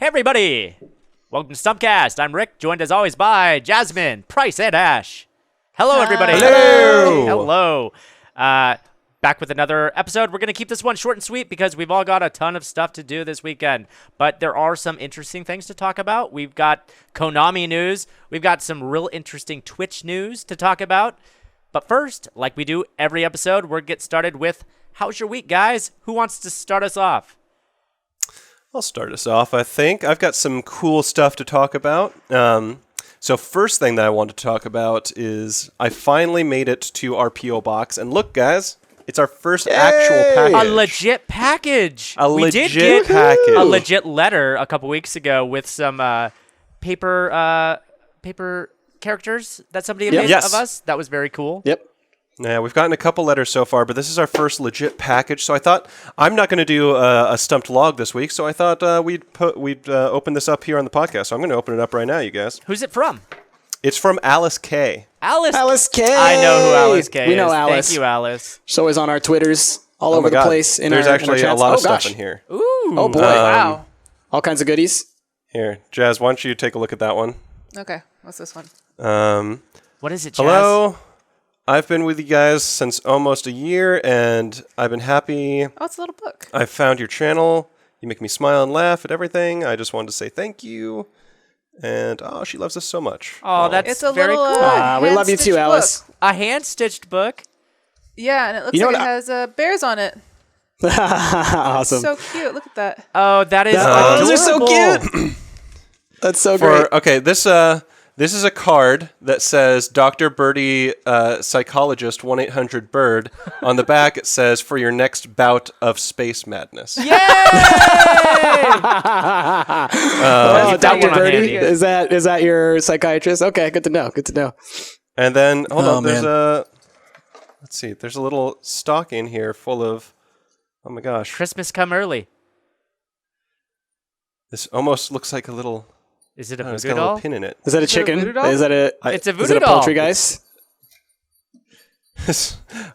Hey everybody! Welcome to Stumptcast. I'm Rick, joined as always by Jasmine, Price, and Ash. Hello everybody! Hello! Hello! Back with another episode. We're going to keep this one short and sweet because we've all got a ton of stuff to do this weekend. But there are some interesting things to talk about. We've got Konami news. We've got some real interesting Twitch news to talk about. But first, like we do every episode, we'll get started with, how's your week, guys? Who wants to start us off? I'll start us off, I think. I've got some cool stuff to talk about. So first thing that I want to talk about is I finally made it to our P.O. box. And look, guys, it's our first actual package. A legit package. We did legit get package. a legit letter a couple weeks ago with some paper characters that somebody had made Yes. of us. That was very cool. Yep. Yeah, we've gotten a couple letters so far, but this is our first legit package. So I thought I'm not going to do a Stumped log this week, so I thought we'd open this up here on the podcast. So I'm going to open it up right now, you guys. Who's it from? It's from Alice K. Alice K. I know who Alice K is. We know Alice. Thank you, Alice. She's always on our Twitters, all Oh over my the God. place. There's actually a lot of stuff in here. Ooh. Oh boy! Wow. All kinds of goodies. Here, Jazz, why don't you take a look at that one? Okay, what's this one? What is it, Jazz? Hello. I've been with you guys since almost a year, and I've been happy. Oh, it's a little book. I found your channel. You make me smile and laugh at everything. I just wanted to say thank you. And, she loves us so much. Oh, that's It's a very little, cool. We love you too, hand-stitched Alice. book. A hand-stitched book. Yeah, and it looks You know like it what has bears on it. Awesome. So cute. Look at that. Oh, that is Those are so adorable. cute. That's so great. Okay, this is a card that says Dr. Birdie, Psychologist, 1-800-BIRD. On the back, it says, for your next bout of space madness. Yay! Oh, keep that Dr. one on Birdie, handy. is that your psychiatrist? Okay, good to know. Good to know. And then, hold on, man. let's see, there's a little stocking here full of, oh my gosh. Christmas come early. This almost looks like a little, Is it a it's voodoo got a little doll? pin in it. Is that a Is it a chicken? voodoo doll? Is that a? It's a Is voodoo it a doll. poltergeist?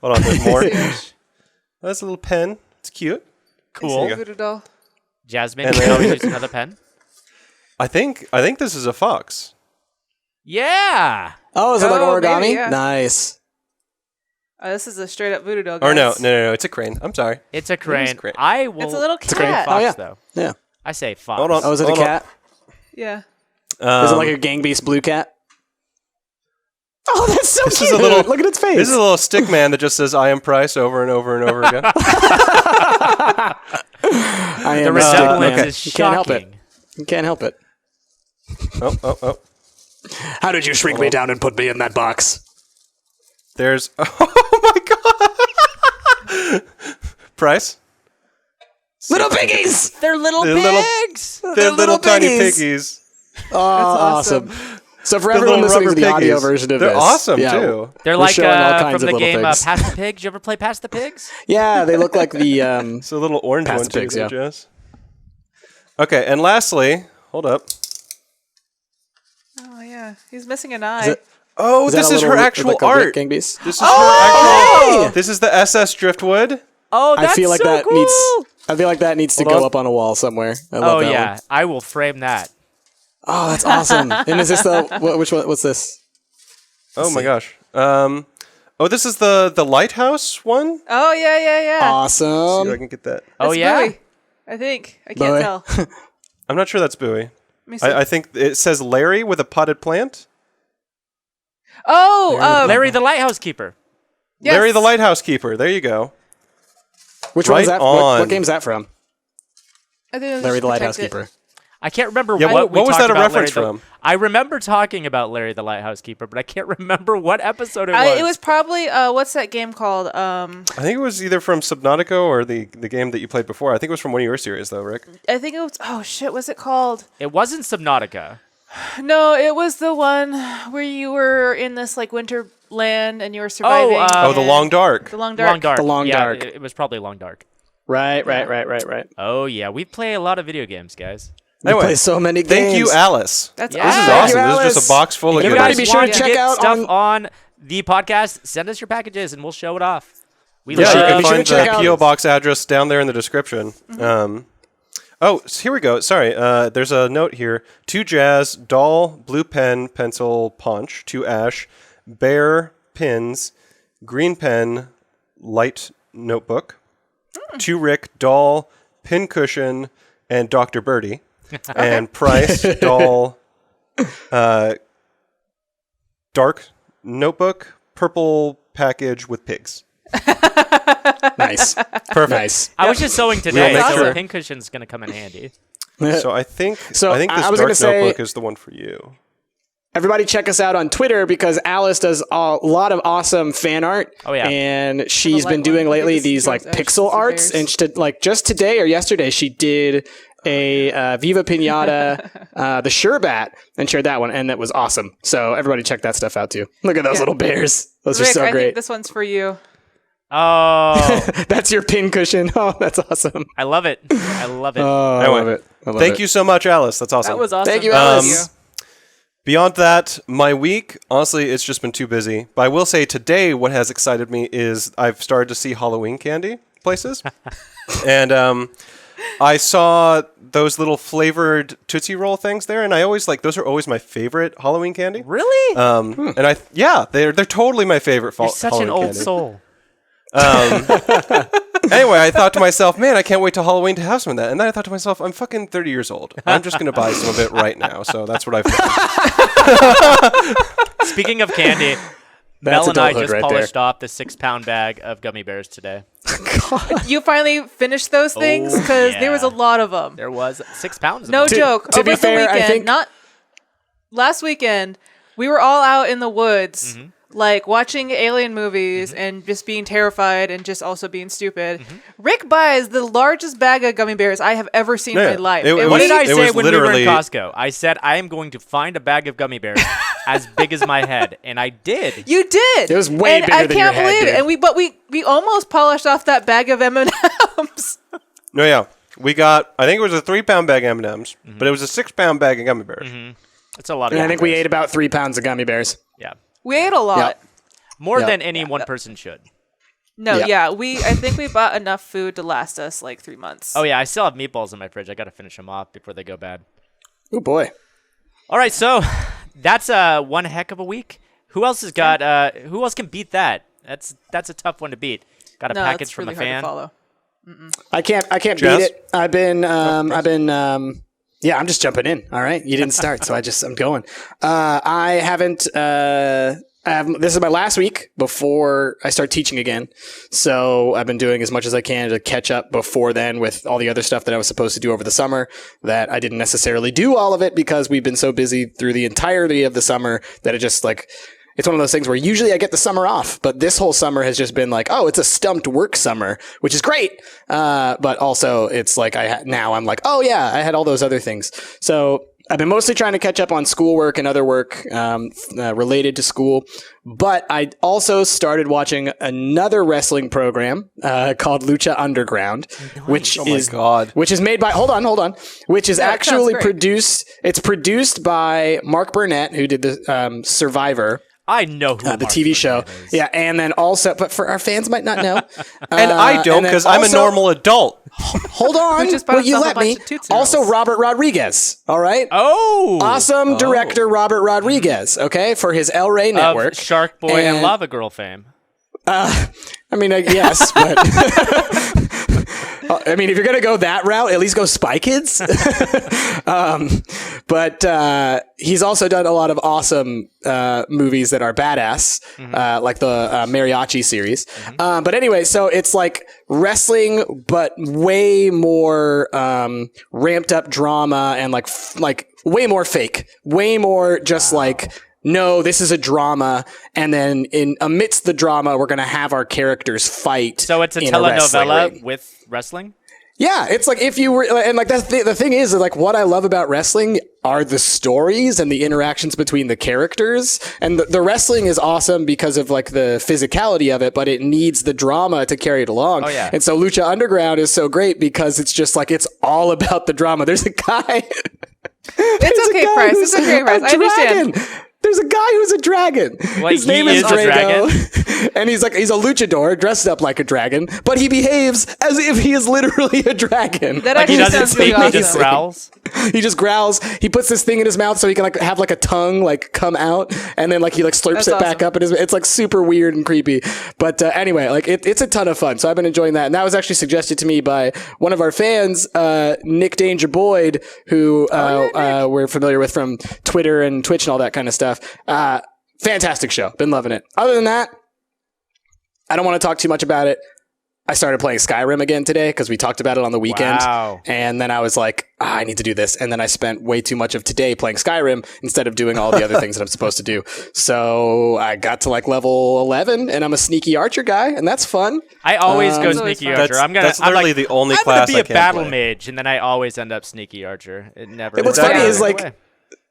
Hold on, there's more. That's a little pen. It's cute. Cool. Is it a voodoo doll? Jasmine, And can you then- always use another pen? I think this is a fox. Yeah! Oh, is it like Oh, origami? maybe, yeah. Nice. This is a straight up voodoo doll. Or no, guys. it's a crane. I'm sorry. It's a crane. crane. I will It's a little say cat. fox, Oh, yeah. though. Yeah. I say fox. Hold on. Oh, is it a Hold on. cat? Yeah. Is it like a gang beast blue cat? Oh, that's so This is cute. a little- Look at its face. This is a little stick man that just says "I am Price" over and over and over again. I The am a stick resemblance man. is You can't help it. shocking. You can't help it. Oh. How did you shrink me down and put me in that box? There's. Oh my god. Price. Little piggies! They're little They're little- pigs! They're little tiny piggies. piggies. Oh, awesome. So for They're everyone little listening to rubber the audio piggies. version of They're this. awesome yeah, too. They're We're like showing all kinds from of the little game pigs. Pass the Pigs. You ever play Pass the Pigs? Yeah, they look like the... It's a little orange Past one the too, pigs, yeah. Jess. Okay, and lastly, hold up. Oh yeah. He's missing an eye. Is it- Oh, is that this a is little- her actual like a art. gang beast? This is her actual. hey! This is the SS Driftwood. Oh, that's I feel like so that cool! needs... I feel like that needs to Hold go on. up on a wall somewhere. I Oh, love that yeah. one. I will frame that. Oh, that's awesome. And is this the... Which one? What's this? Oh my gosh. Oh, this is the lighthouse one. Oh yeah. See if I Awesome. can get that. Oh, That's yeah? Bowie, I think. I Bowie. can't tell. I'm not sure that's Bowie. Let me see. I think it says Larry with a potted plant. Oh, Larry the Lighthouse Keeper. yes. Larry the lighthouse keeper. There you go. Which Right one's that? on. What game's that from? I think it was Larry just the Lighthouse Protect It. Keeper. I can't remember Yeah, what what was talked that a about reference Larry the- from? I remember talking about Larry the Lighthouse Keeper, but I can't remember what episode it was. It was probably what's that game called? I think it was either from Subnautica or the game that you played before. I think it was from one of your series, though, Rick. I think it was. Oh shit! What's it called? It wasn't Subnautica. No, it was the one where you were in this like winter land and you were surviving. Oh, The and- Long Dark. The Long Dark. Long Dark. The Long Yeah, Dark. It was probably Long Dark. Right. Oh, yeah. We play a lot of video games, guys. We Anyway, play so many games. Thank you, Alice. That's Yeah. This is Thank awesome. you, This is Alice. just a box full of If you goodies. guys be sure want to to check get out stuff on the podcast, send us your packages and we'll show it off. We Yeah, love you can be sure to find check the out- P.O. box address down there in the description. Oh, here we go. Sorry. There's a note here. 2 jazz, doll, blue pen, pencil, punch, 2 ash, bear, pins, green pen, light notebook, 2 Rick, doll, pin cushion, and Dr. Birdie. And price, doll, dark notebook, purple package with pigs. Nice. Perfect. Nice. I was just sewing today, We'll make so sure. the pincushion's going to come in handy. So I think this I was dark gonna say- notebook is the one for you. Everybody check us out on Twitter because Alice does a lot of awesome fan art. Oh, yeah. And she's light been doing one. lately Maybe these this like one's pixel actually arts. bears. And she did, like just today or yesterday, she did a Viva Pinata, the Sherbat, and shared that one. And that was awesome. So everybody check that stuff out too. Look at those little bears. Those Rick, are so I great. think this one's for you. Oh, That's your pin cushion. Oh, that's awesome. I love it. I love it. Oh, I Anyway, love it. I love Thank it. you so much, Alice. That's awesome. That was awesome. Thank you, That was Alice. Beyond that, my week, honestly, it's just been too busy. But I will say today, what has excited me is I've started to see Halloween candy places. And I saw those little flavored Tootsie Roll things there. And I always those are always my favorite Halloween candy. Really? And they're totally my favorite You're such Halloween an old candy. soul. Anyway, I thought to myself, man, I can't wait till Halloween to have some of that. And then I thought to myself, I'm fucking 30 years old. I'm just going to buy some of it right now. So that's what I've done. Speaking of candy, That's Mel and I adulthood just right polished there. off the 6-pound bag of gummy bears today. You finally finished those things? Oh, Because there was a yeah. lot of them. There was 6 pounds of No them. joke. to be Over fair, the I weekend, think- not last weekend, we were all out in the woods, like watching alien movies and just being terrified and just also being stupid. Rick buys the largest bag of gummy bears I have ever seen in Yeah. my life. It What was- did I it say was when we were in literally- Costco? I said, I am going to find a bag of gummy bears as big as my head. And I did. You did. It was way and bigger I than can't your head, believe dude. it. And we almost polished off that bag of M&Ms. No, yeah. We got, I think it was a 3-pound bag of M&Ms, but it was a 6-pound bag of gummy bears. It's a lot of And I gummy think we bears. ate about 3 pounds of gummy bears. Yeah. We ate a lot. Yep. More Yeah. than any one person should. No, Yeah. yeah, I think we bought enough food to last us like 3 months. Oh, yeah. I still have meatballs in my fridge. I got to finish them off before they go bad. Oh, boy. All right. So that's one heck of a week. Who else has got, who else can beat that? That's a tough one to beat. Got a No, package it's from really a hard fan. to follow. I can't Jazz? beat it. Yeah, I'm just jumping in. All right. You didn't start, so I'm going. I haven't, this is my last week before I start teaching again. So I've been doing as much as I can to catch up before then with all the other stuff that I was supposed to do over the summer that I didn't necessarily do all of it because we've been so busy through the entirety of the summer that it just it's one of those things where usually I get the summer off, but this whole summer has just been like, oh, it's a stumped work summer, which is great. But also it's like now I'm like, oh yeah, I had all those other things. So I've been mostly trying to catch up on schoolwork and other work related to school. But I also started watching another wrestling program called Lucha Underground, which Oh my is God. which is made by hold on, which is That sounds actually great. produced. It's produced by Mark Burnett, who did the Survivor. I know who The Mark TV show. Burnett is. Yeah, and then also, but for our fans might not know. And I don't and then because I'm a also- normal adult. Hold on. Who just bought will you himself a let me? bunch of Tootsie Also, Rolls. Robert Rodriguez. All right. Oh. Awesome director Robert Rodriguez. Okay, for his El Rey network. Of Shark Boy and And- Lava Girl fame. I mean, yes, but I mean, if you're gonna go that route, at least go Spy Kids. But he's also done a lot of awesome movies that are badass, like the Mariachi series. But anyway, so it's like wrestling, but way more ramped up drama and like way more fake, way more just like. No, this is a drama, and then amidst the drama, we're gonna have our characters fight. So it's a in wrestling telenovela ring. with wrestling? Yeah, it's like if you were, and like that's the thing is like what I love about wrestling are the stories and the interactions between the characters, and the wrestling is awesome because of like the physicality of it, but it needs the drama to carry it along. Oh, yeah. And so Lucha Underground is so great because it's just like it's all about the drama. There's a guy. It's okay, Price. It's okay, Price. I understand. There's a guy who's a dragon. Like, His name he is is a Drago. dragon? And he's a luchador dressed up like a dragon, but he behaves as if he is literally a dragon. That Like he actually doesn't sounds really speak, he just awesome. growls. He just growls. He puts this thing in his mouth so he can like have like a tongue like come out, and then like he like slurps That's it back awesome. up. And it's like super weird and creepy. But anyway, like it's a ton of fun. So I've been enjoying that, and that was actually suggested to me by one of our fans, Nick Danger Boyd, who we're familiar with from Twitter and Twitch and all that kind of stuff. Fantastic show. Been loving it. Other than that, I don't want to talk too much about it. I started playing Skyrim again today because we talked about it on the weekend. Wow. And then I was like, I need to do this. And then I spent way too much of today playing Skyrim instead of doing all the other things that I'm supposed to do. So I got to like level 11 and I'm a sneaky archer guy, and that's fun. I always go That's always sneaky fun. archer. That's literally the only I'm class gonna be I a can battle play. mage, and then I always end up sneaky archer. It never. What's works funny out is either like way.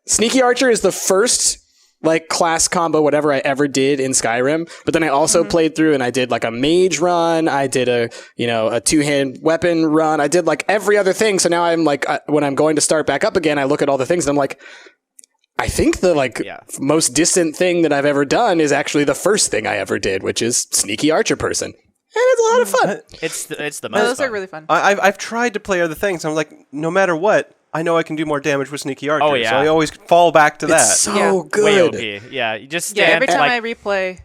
sneaky archer is the first like class combo whatever I ever did in Skyrim, but then I also played through and I did like a mage run, I did a two-hand weapon run, I did like every other thing. So now I'm like when I'm going to start back up again, I look at all the things and I'm like, I think the most distant thing that I've ever done is actually the first thing I ever did, which is sneaky archer person. And it's a lot of fun. It's the most. Those fun. are really fun. I've tried to play other things. I'm like, no matter what, I know I can do more damage with sneaky archer. Oh, yeah. So I always fall back to that. It's so Yeah. Way good. OP. Yeah, you just Yeah, stand every time like, I replay.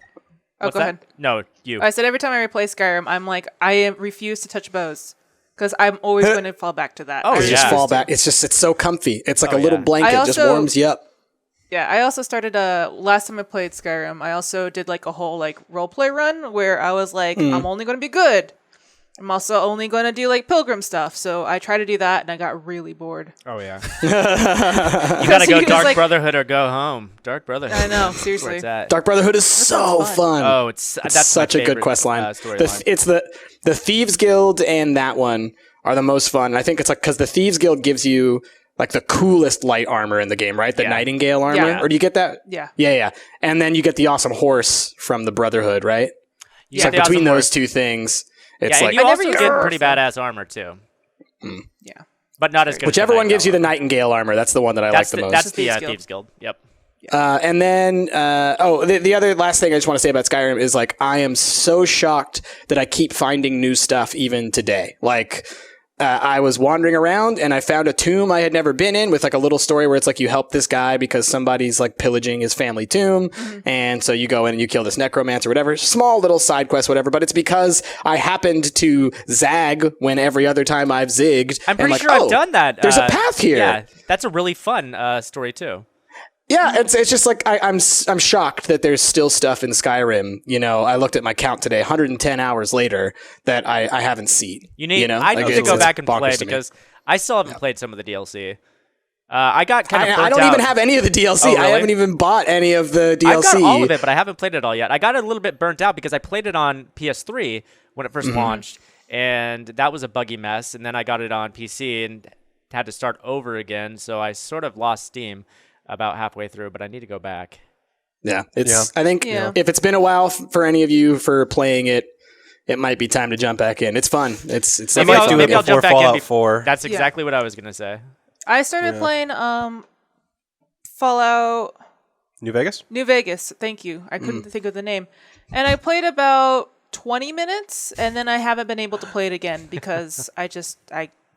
Oh, what's go that? ahead. No, you. I said every time I replay Skyrim, I'm like, I refuse to touch bows because I'm always going to fall back to that. Oh, I You yeah. just refuse fall to. back. It's so comfy. It's like Oh, a little yeah. blanket. I Just also- warms you up. Yeah, I also started last time I played Skyrim, I also did like a whole like roleplay run where I was like, I'm only going to be good. I'm also only going to do like pilgrim stuff. So I tried to do that and I got really bored. Oh yeah. You gotta So go he was Dark like- Brotherhood or go home. Dark Brotherhood. I know, That's where seriously. it's at. Dark Brotherhood is so fun. fun. Oh, that's Such my a good favorite, quest line. storyline. It's the Thieves Guild and that one are the most fun. And I think it's like because the Thieves Guild gives you like the coolest light armor in the game, right? The Yeah. Nightingale armor, Yeah. or do you get that? Yeah. Yeah. And then you get the awesome horse from the Brotherhood, right? You It's get like the awesome between horse. those two things, Yeah, it's and like you I also never get used pretty it. badass armor too, Yeah. but not as good. whichever as the one gives you the Nightingale Nightingale armor. That's the one that I armor. like the most. That's the Thieves Guild. Thieves Guild. Yep. And then, the other last thing I just want to say about Skyrim is like, I am so shocked that I keep finding new stuff even today. Like, I was wandering around and I found a tomb I had never been in with like a little story where it's like you help this guy because somebody's like pillaging his family tomb. And so you go in and you kill this necromancer or whatever. Small little side quest, whatever. But it's because I happened to zag when every other time I've zigged. I'm and pretty like, sure oh, I've done that. There's a path here. Yeah, that's a really fun story too. Yeah, it's just like I'm shocked that there's still stuff in Skyrim. You know, I looked at my count today, 110 hours later, that I haven't seen. You need. You know? I Like, need to it's go back and bonkers play to me. because I still haven't played some of the DLC. I got kind of. I burnt don't out. even have any of the DLC. Oh, really? I haven't even bought any of the DLC. I've got all of it, but I haven't played it all yet. I got a little bit burnt out because I played it on PS3 when it 1st launched, and that was a buggy mess. And then I got it on PC and had to start over again, so I sort of lost steam about halfway through. But I need to go back. Yeah, it's. Yeah. I think Yeah. if it's been a while for any of you for playing it, it might be time to jump back in. It's fun. It's I Maybe might I'll- do it maybe I'll before jump back in Fallout bef- 4. That's Yeah. exactly what I was gonna say. I started playing Fallout New Vegas? New Vegas. Thank you. I couldn't think of the name. And I played about 20 minutes and then I haven't been able to play it again because I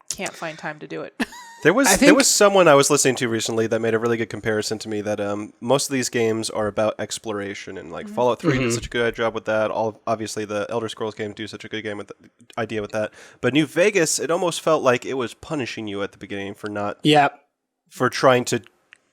can't find time to do it. There was think- someone I was listening to recently that made a really good comparison to me that most of these games are about exploration, and like Fallout 3 did such a good job with that. Obviously the Elder Scrolls games do such a good game with idea with that. But New Vegas, it almost felt like it was punishing you at the beginning for trying to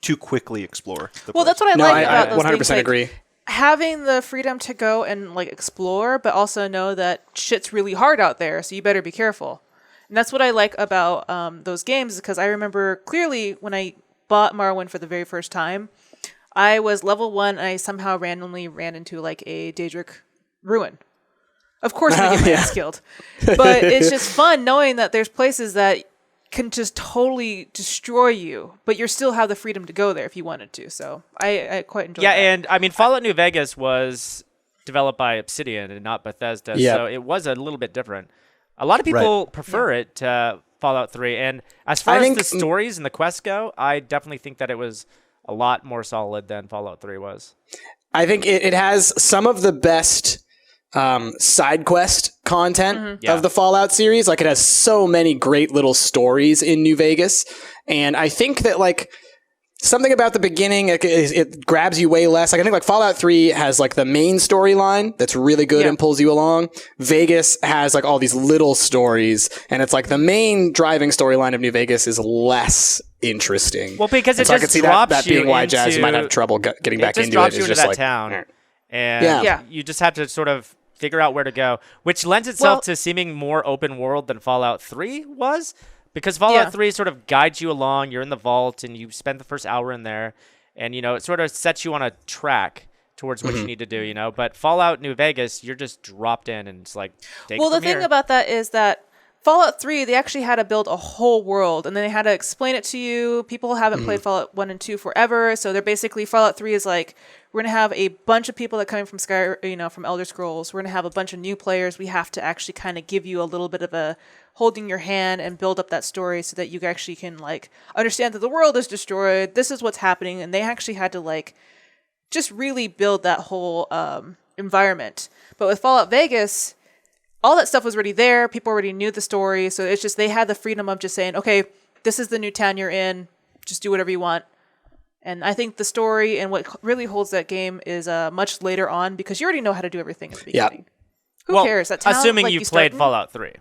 too quickly explore. Well, that's what I No, like I about those 100% things, like, agree. having the freedom to go and like explore, but also know that shit's really hard out there, so you better be careful. And that's what I like about those games, because I remember clearly when I bought Morrowind for the very first time, I was level 1 and I somehow randomly ran into like a Daedric ruin. Of course, we get my ass killed, but it's just fun knowing that there's places that can just totally destroy you, but you still have the freedom to go there if you wanted to. So I quite enjoy Yeah, that. and I mean, Fallout New Vegas was developed by Obsidian and not Bethesda, Yeah. so it was a little bit different. A lot of people prefer it to Fallout 3, and as far I as think- the stories and the quests go, I definitely think that it was a lot more solid than Fallout 3 was. I think it has some of the best side quest content of the Fallout series. Like, it has so many great little stories in New Vegas. And I think that, like, something about the beginning, it grabs you way less. Like, I think, like, Fallout 3 has, like, the main storyline that's really good and pulls you along. Vegas has, like, all these little stories. And it's like the main driving storyline of New Vegas is less interesting. Well, because it so just I could see drops that being you why Jazz into- might have trouble getting back into it. drops you It's into just that like, town. And you just have to sort of figure out where to go, which lends itself to seeming more open world than Fallout 3 was, because Fallout 3 sort of guides you along. You're in the vault, and you spend the first hour in there, and, you know, it sort of sets you on a track towards what you need to do, you know. But Fallout New Vegas, you're just dropped in, and it's like, the thing about that is that Fallout 3, they actually had to build a whole world, and then they had to explain it to you. People haven't played Fallout 1 and 2 forever, so they're basically, Fallout 3 is like, we're going to have a bunch of people that coming from from Elder Scrolls. We're going to have a bunch of new players. We have to actually kind of give you a little bit of a holding your hand and build up that story so that you actually can, like, understand that the world is destroyed. This is what's happening. And they actually had to, like, just really build that whole environment. But with Fallout Vegas, all that stuff was already there. People already knew the story. So it's just, they had the freedom of just saying, okay, this is the new town you're in. Just do whatever you want. And I think the story and what really holds that game is much later on, because you already know how to do everything at the beginning. Who cares? That town, assuming like, you played Fallout 3.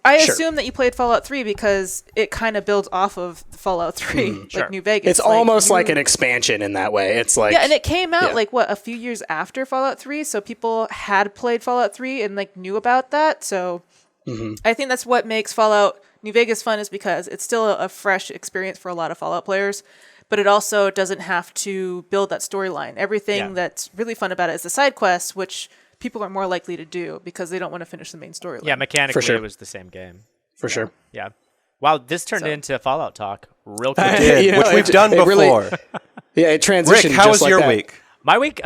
I assume that you played Fallout 3 because it kind of builds off of Fallout 3, like New Vegas. It's almost like an expansion in that way. It's like, and it came out like a few years after Fallout 3, so people had played Fallout 3 and like knew about that. So I think that's what makes Fallout New Vegas fun, is because it's still a fresh experience for a lot of Fallout players, but it also doesn't have to build that storyline. Everything that's really fun about it is the side quests, which people are more likely to do because they don't want to finish the main storyline. Yeah, mechanically it was the same game. For sure. Yeah. Wow, this turned into Fallout talk real quick. It did, which we've done before. Really, it transitioned. Rick, how was like your that. week? My week,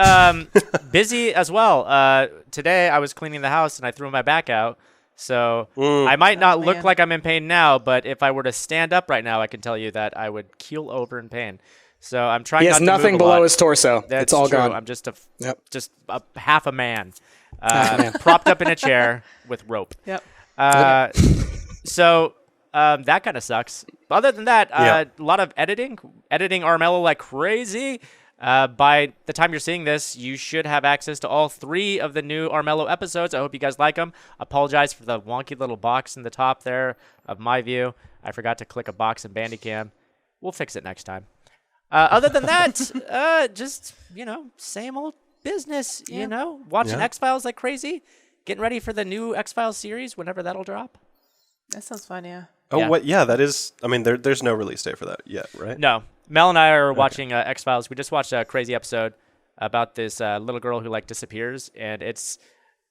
busy as well. Today I was cleaning the house and I threw my back out. So I might not look like I'm in pain now, but if I were to stand up right now, I can tell you that I would keel over in pain. So I'm trying not to nothing move a below lot. his torso. That's it's all true. gone. I'm just half a man, propped up in a chair with rope. Yep. So that kind of sucks. Other than that, a lot of editing Armello like crazy. By the time you're seeing this, you should have access to all 3 of the new Armello episodes. I hope you guys like them. Apologize for the wonky little box in the top there of my view. I forgot to click a box in Bandicam. We'll fix it next time. Other than that, just, same old business, watching X-Files like crazy, getting ready for the new X-Files series whenever that'll drop. That sounds fun, yeah. Oh, Yeah. what? Yeah, that is. I mean, there's no release date for that yet, right? No. Mel and I are watching X-Files. We just watched a crazy episode about this little girl who like disappears, and it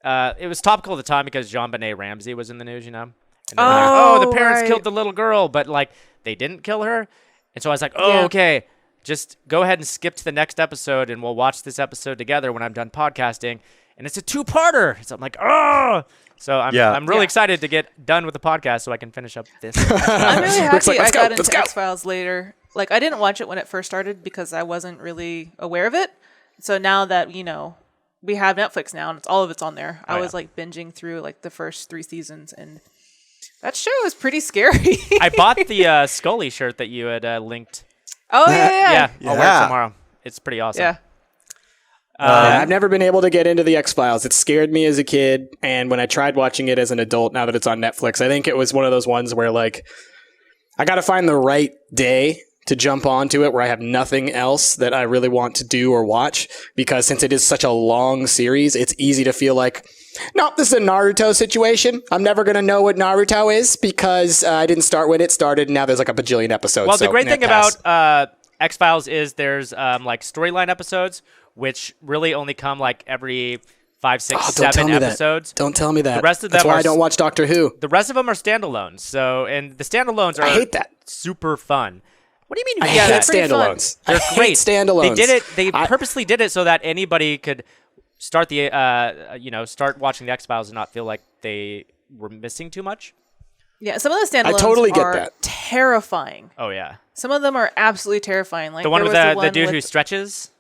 was topical at the time because JonBenet Ramsey was in the news, And they're like, the parents killed the little girl, but like they didn't kill her. And so I was like, okay, just go ahead and skip to the next episode, and we'll watch this episode together when I'm done podcasting. And it's a 2-parter, so I'm like, oh. So I'm really excited to get done with the podcast so I can finish up this. I'm really happy like, I got let's into go. X-Files later. Like, I didn't watch it when it first started because I wasn't really aware of it. So now that, we have Netflix now and all of it's on there, I was like binging through like the first 3 seasons, and that show is pretty scary. I bought the Scully shirt that you had linked. Oh, yeah. I'll wear it tomorrow. It's pretty awesome. Yeah. I've never been able to get into the X-Files. It scared me as a kid, and when I tried watching it as an adult, now that it's on Netflix, I think it was one of those ones where, like, I got to find the right day to jump onto it where I have nothing else that I really want to do or watch, because since it is such a long series, it's easy to feel like, no, this is a Naruto situation. I'm never going to know what Naruto is because I didn't start when it started, and now there's like a bajillion episodes. Well, the great thing about X-Files is there's like storyline episodes, which really only come like every 5, 6, 7 episodes. Don't tell me that. The rest of them That's why I don't watch Doctor Who. The rest of them are standalones. So, and the standalones are I hate that. Super fun. What do you mean? I You hate that? standalones. They're I great. hate standalones. They did it. They purposely did it so that anybody could start the start watching the X-Files and not feel like they were missing too much. Yeah, some of the standalones totally get are that. terrifying. Oh yeah. Some of them are absolutely terrifying. Like The one there with was the dude who stretches.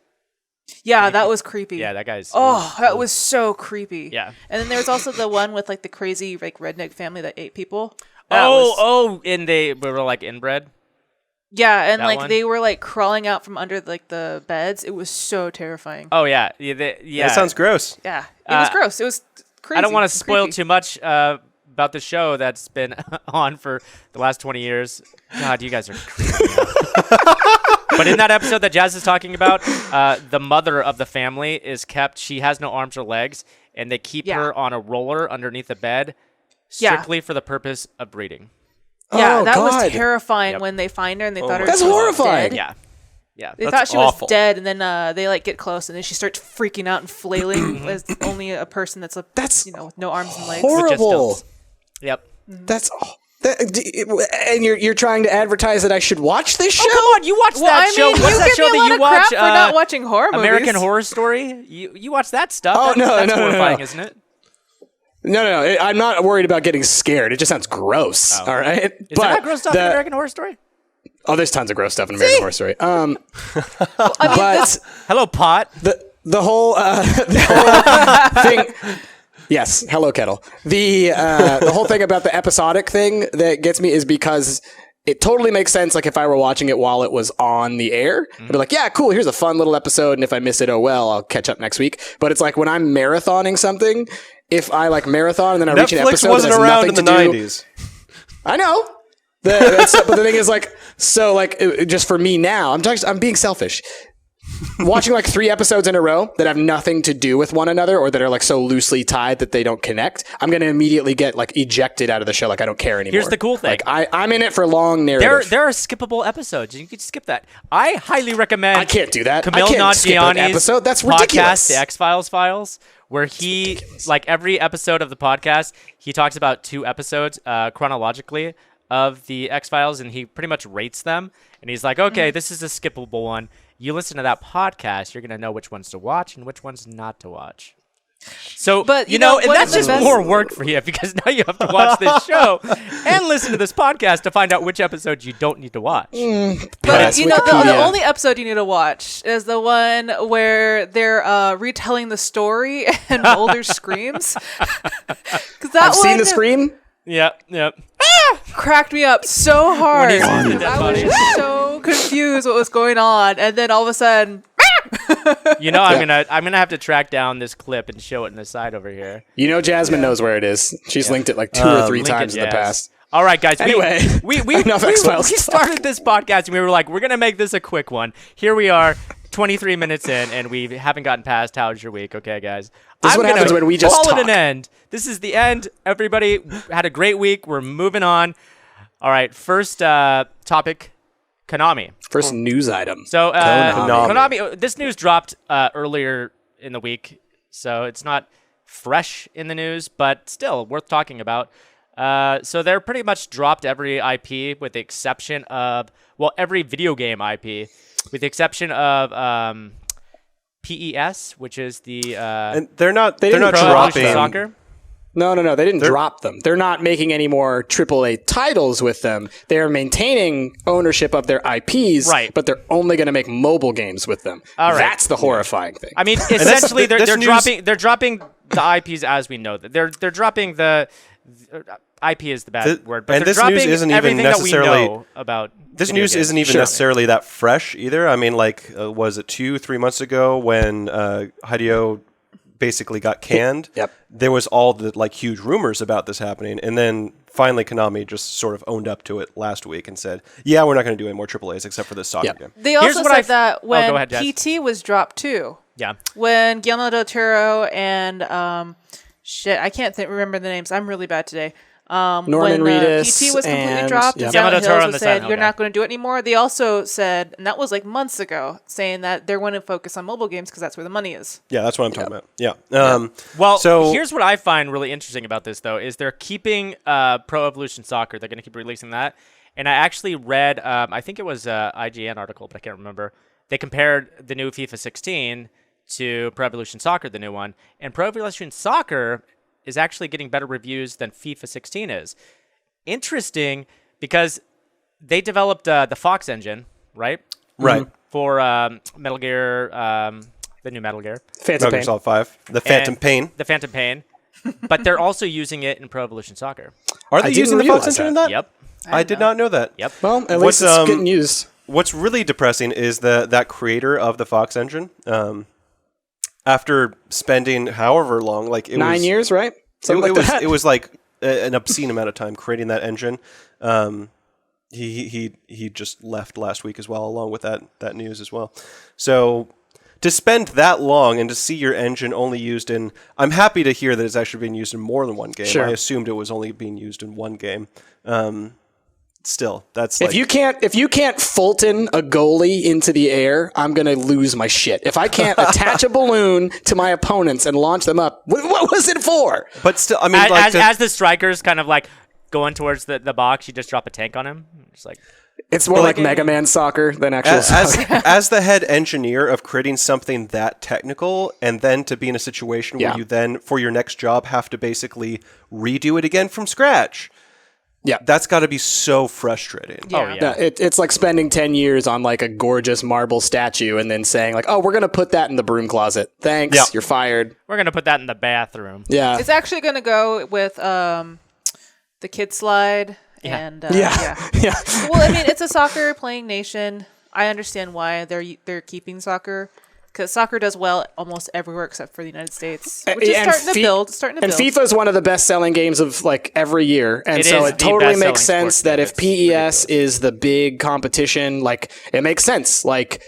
Yeah, that was creepy. Yeah, that guy's. Oh, that was so creepy. Yeah. And then there was also the one with like the crazy like redneck family that ate people. That was- And they were like inbred. Yeah, and That like one? they were like crawling out from under like the beds. It was so terrifying. Oh yeah, That sounds gross. Yeah, it was gross. It was crazy. I don't want to and spoil creepy. too much about the show that's been on for the last 20 years. God, you guys are creepy. But in that episode that Jazz is talking about, the mother of the family is kept. She has no arms or legs, and they keep her on a roller underneath the bed, strictly for the purpose of breeding. Yeah, Oh, that was God. terrifying Yep. when they find her and they thought her That's she was horrifying. dead. Yeah. They That's thought she awful. was dead, and then they like get close, and then she starts freaking out and flailing as only a person that's That's with no arms and legs. horrible. stilts. Yep. That's and you're trying to advertise that I should watch this show. Oh, come on, you watched Well, that I show. mean, What's you that give show me a that lot you of crap watch? for not watching horror movies. American Horror Story. You watch that stuff. Oh, that's no. horrifying, isn't it? No. I'm not worried about getting scared. It just sounds gross. All right. Is there not gross stuff in American Horror Story? Oh, there's tons of gross stuff in American Horror Story. But Hello, Pot. the whole thing. Yes, hello, Kettle. The whole thing about the episodic thing that gets me is because it totally makes sense. Like if I were watching it while it was on the air, I'd be like, yeah, cool. Here's a fun little episode. And if I miss it, oh well, I'll catch up next week. But it's like when I'm marathoning something, if I like marathon and then I reach an Netflix episode wasn't that has around in nothing the to do- 90s. I know. But the thing is, like, so, like, just for me now, I'm being selfish. Watching like 3 episodes in a row that have nothing to do with one another or that are like so loosely tied that they don't connect, I'm going to immediately get like ejected out of the show. Like I don't care anymore. Here's the cool thing. Like I'm in it for long narrative. There are skippable episodes. You can skip that. I highly recommend. I can't do that. Camille I can't skip an Nanjiani's episode. That's podcast, ridiculous. The X-Files Files, where he, like every episode of the podcast, he talks about 2 episodes chronologically of the X-Files, and he pretty much rates them. And he's like, okay, this is a skippable one. You listen to that podcast, you're going to know which ones to watch and which ones not to watch. So, But, you you know, know, and one of that's the just best- more work for you because now you have to watch this show and listen to this podcast to find out which episodes you don't need to watch. But Yes, you know, the Wikipedia. only episode you need to watch is the one where they're retelling the story and Mulder screams. Because that I've seen one the Scream. Yep. cracked me up so hard. When he sees the dead I body. was so confused what was going on, and then all of a sudden, You know, I'm gonna have to track down this clip and show it in the side over here. You know, Jasmine knows where it is. She's linked it like 2 or 3 Link times it, in the yes. past. All right, guys. Anyway, we enough X-Files we talk. started this podcast and we were like, we're gonna make this a quick one. Here we are, 23 minutes in, and we haven't gotten past how's your week. Okay, guys. This is what happens when we just call it an talk. end. This is the end. Everybody had a great week. We're moving on. All right, first topic, Konami. First news item. So Konami. Konami, this news dropped earlier in the week, so it's not fresh in the news, but still worth talking about. So they're pretty much dropped every IP with the exception of, well, every video game IP, with the exception of PES, which is the And they're not didn't dropping. Pro Evolution Soccer. No. They didn't drop them. They're not making any more AAA titles with them. They're maintaining ownership of their IPs, Right. but they're only going to make mobile games with them. All right. That's the horrifying thing. I mean, essentially, this they're news- dropping the IPs as we know that. They're dropping the IP is the bad word, but and they're this news dropping isn't even everything that we necessarily- know about. This video news games. isn't even Sure. necessarily that fresh either. I mean, like, was it 2-3 months ago when Hideo basically got canned? Yep. There was all the like huge rumors about this happening, and then finally Konami just sort of owned up to it last week and said, "Yeah, we're not going to do any more AAAs except for this soccer Yep. game." they Here's also what said I've- that Oh, when go ahead, Jess. PT was dropped too. Yeah. When Guillermo del Toro and I can't remember the names. I'm really bad today. Norman when Reedus PT was completely and- dropped, yeah. and Guillermo Silent del Toro Hills and the was Silent said Hill you're guy. not going to do it anymore. They also said, and that was like months ago, saying that they're going to focus on mobile games because that's where the money is. Yeah, that's what I'm talking about. Yeah. Well, so here's what I find really interesting about this, though, is they're keeping Pro Evolution Soccer. They're going to keep releasing that. And I actually read, I think it was an IGN article, but I can't remember. They compared the new FIFA 16 to Pro Evolution Soccer, the new one. And Pro Evolution Soccer is actually getting better reviews than FIFA 16 is. Interesting, because they developed the Fox engine, right? right. For Metal Gear the new Metal Gear. Phantom Metal Gear Pain. Solid 5. The Phantom And- Pain. The Phantom Pain. But they're also using it in Pro Evolution Soccer. Are they I didn't using the Fox realize engine in that. that? Yep. I did not know that. Yep. Well, at What's, least it's getting used. What's really depressing is that creator of the Fox engine, after spending however long, like 9 years, right? Something like that. It was like an obscene amount of time creating that engine. He just left last week as well, along with that news as well. So to spend that long and to see your engine only used in, I'm happy to hear that it's actually being used in more than one game. Sure. I assumed it was only being used in one game. Still, that's If you can't Fulton a goalie into the air, I'm gonna lose my shit. If I can't attach a balloon to my opponents and launch them up, what was it for? But still, I mean, As the strikers kind of like going towards the box, you just drop a tank on him. It's like, It's more like Mega Man soccer than actual soccer. as the head engineer of creating something that technical, and then to be in a situation where Yeah. you then, for your next job, have to basically redo it again from scratch. Yeah. That's got to be so frustrating. oh yeah. Yeah, it's like spending 10 years on like a gorgeous marble statue and then saying like, oh, we're going to put that in the broom closet. Thanks. Yeah. You're fired. We're gonna put that in the bathroom. Yeah. It's actually going to go with the kid slide. And yeah. Yeah. well, I mean, it's a soccer playing nation. I understand why they're keeping soccer, because soccer does well almost everywhere except for the United States, which is And starting to build. And FIFA is one of the best selling games of like every year, and It so is it the totally best-selling makes sense sports that game. if PES is the big competition, like it makes sense. Like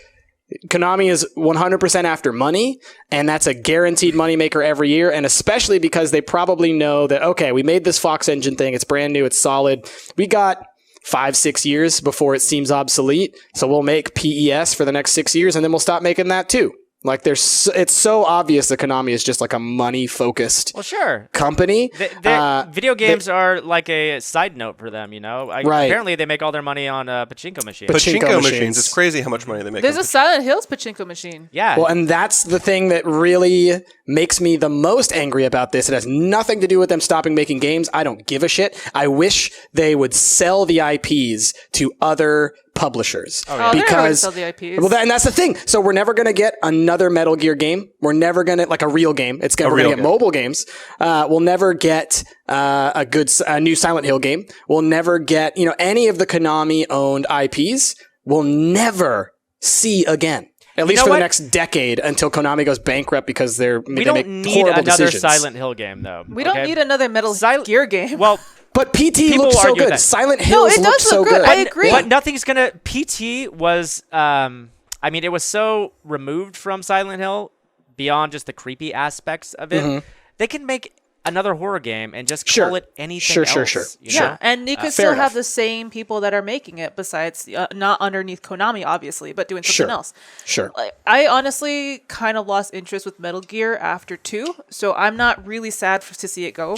Konami is 100% after money, and that's a guaranteed moneymaker every year, and especially because they probably know that, okay, we made this Fox engine thing, it's brand new, it's solid. We got 5-6 years before it seems obsolete, so we'll make PES for the next 6 years, and then we'll stop making that too. Like it's so obvious that Konami is just like a money-focused Well, sure. company. Video games are like a side note for them, you know? Right. Apparently, they make all their money on pachinko machines. Pachinko Pachinko machines. machines. It's crazy how much money they make. There's on a Silent Hills pachinko machine. yeah. Well, and that's the thing that really makes me the most angry about this. It has nothing to do with them stopping making games. I don't give a shit. I wish they would sell the IPs to other publishers. Oh, they're never gonna sell the IPs. Well, and that's the thing. So we're never going to get another Metal Gear game. We're never going to, like a real game. We're going real to get game. mobile games. We'll never get a new Silent Hill game. We'll never get, any of the Konami owned IPs. We'll never see again. At least know for what? the next decade until Konami goes bankrupt because we they don't make need horrible another decisions. Silent Hill game, though. We don't need another Metal Gear game. Well, But PT People looked so argue good. that. Silent No, Hills it looked does so look good. good. I agree. But nothing's gonna. PT was. I mean, it was so removed from Silent Hill beyond just the creepy aspects of it. They can make another horror game and just Sure. call it anything Sure, else. sure, sure. you Sure. know? Yeah, and you could Fair still enough. have the same people that are making it, besides not underneath Konami, obviously, but doing something Sure. else. Sure. Like, I honestly kind of lost interest with Metal Gear after 2, so I'm not really sad to see it go.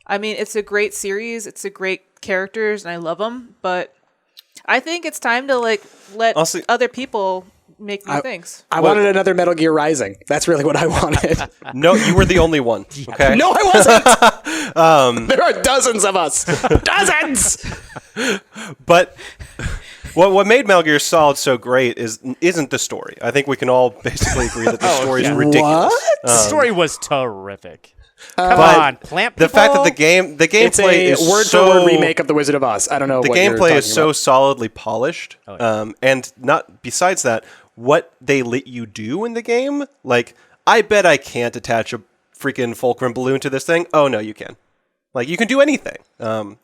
I mean, it's a great series, it's a great characters, and I love them, but I think it's time to let Honestly- other people make new things. I wanted another Metal Gear Rising. That's really what I wanted. No, you were the only one. Okay. No, I wasn't. There are dozens of us. Dozens. But what made Metal Gear Solid so great isn't the story. I think we can all basically agree that the story is ridiculous. What? The story was terrific. Come but on, plant The people. fact that the It's gameplay a is word so for word remake of The Wizard of Oz. I don't know. the what you're gameplay is talking so about. solidly polished, and not besides that, what they let you do in the game. Like, I bet I can't attach a freaking fulcrum balloon to this thing. Oh no, you can. Like, you can do anything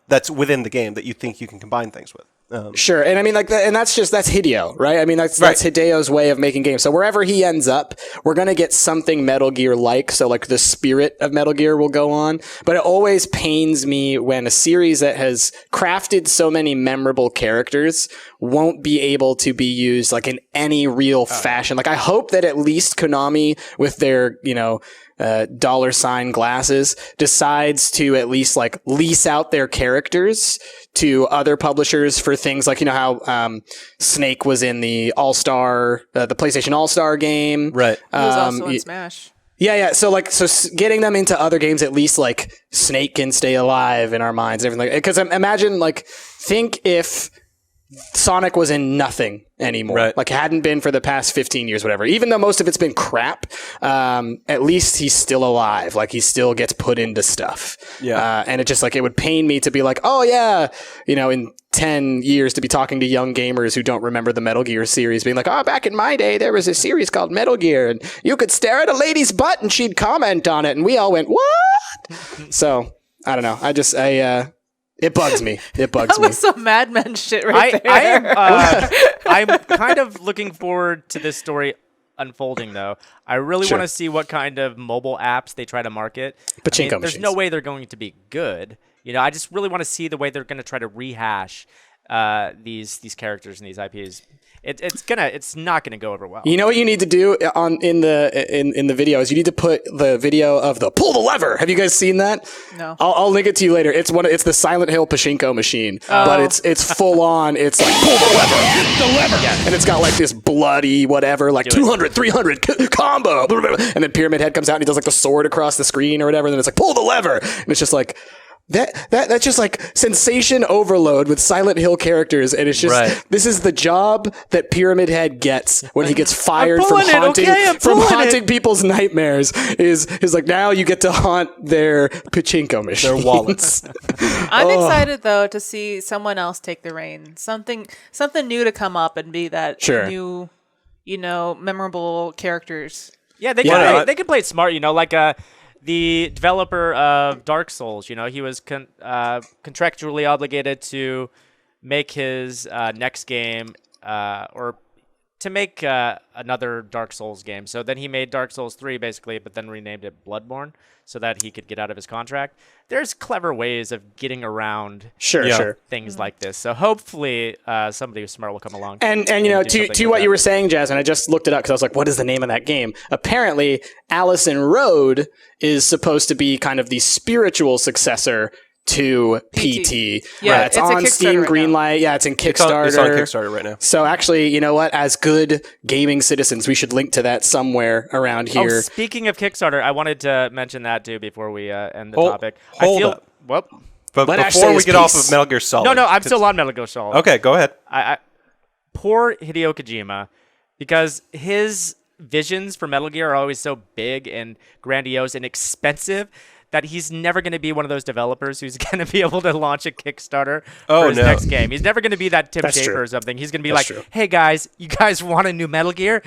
that's within the game that you think you can combine things with. Sure, and I mean, and that's Hideo, right? I mean, that's Right. Hideo's way of making games. So wherever he ends up, we're gonna get something Metal Gear like. So like the spirit of Metal Gear will go on. But it always pains me when a series that has crafted so many memorable characters won't be able to be used like in any real fashion. Like I hope that at least Konami, with their $ glasses, decides to at least like lease out their characters to other publishers for things like, how Snake was in the All-Star, the PlayStation All-Star game. Right. He was also in Smash. Yeah. So getting them into other games, at least like Snake can stay alive in our minds and everything. Because imagine think if Sonic was in nothing anymore. Right. Like, hadn't been for the past 15 years, whatever. Even though most of it's been crap, at least he's still alive. Like, he still gets put into stuff. Yeah. And it just, like, it would pain me to be like, oh, yeah, in 10 years to be talking to young gamers who don't remember the Metal Gear series, being like, oh, back in my day, there was a series called Metal Gear, and you could stare at a lady's butt and she'd comment on it. And we all went, what? So, I don't know. It bugs me. It bugs That me. was some Mad Men shit right there. I am. I'm kind of looking forward to this story unfolding, though. I really Sure. want to see what kind of mobile apps they try to market. Pachinko there's machines. no way they're going to be good. I just really want to see the way they're going to try to rehash these characters and these IPs. It's not gonna go over well. You know what you need to do in the video is you need to put the video of the pull the lever. Have you guys seen that? No. I'll link it to you later. It's the Silent Hill Pachinko machine, but it's full on. It's like pull the lever, hit the lever, and it's got like this bloody whatever, like 200, 300 combo, and then Pyramid Head comes out and he does like the sword across the screen or whatever. And then it's like pull the lever, and it's just like. That's just like sensation overload with Silent Hill characters, and it's just This is the job that Pyramid Head gets when he gets fired from haunting people's nightmares. Is like now you get to haunt their pachinko machines. Their wallets. I'm excited though to see someone else take the reins. Something new to come up and be that new, memorable characters. Yeah, they can play it smart. Like the developer of Dark Souls, he was contractually obligated to make his next game or to make another Dark Souls game. So then he made Dark Souls 3 basically, but then renamed it Bloodborne so that he could get out of his contract. There's clever ways of getting around things like this. So hopefully somebody who's smart will come along. And to what you were saying, Jasmine, I just looked it up because I was like, what is the name of that game? Apparently, Allison Road is supposed to be kind of the spiritual successor to PT. Yeah, it's on Steam Greenlight. Yeah, it's in Kickstarter. It's on Kickstarter right now. So actually, you know what? As good gaming citizens, we should link to that somewhere around here. Oh, speaking of Kickstarter, I wanted to mention that too before we end the topic. Hold up. Well, but before we get off of Metal Gear Solid. No, I'm still on Metal Gear Solid. Okay, go ahead. Poor Hideo Kojima, because his visions for Metal Gear are always so big and grandiose and expensive that he's never going to be one of those developers who's going to be able to launch a Kickstarter for his next game. He's never going to be that Tim Schafer or something. He's going to be hey guys, you guys want a new Metal Gear?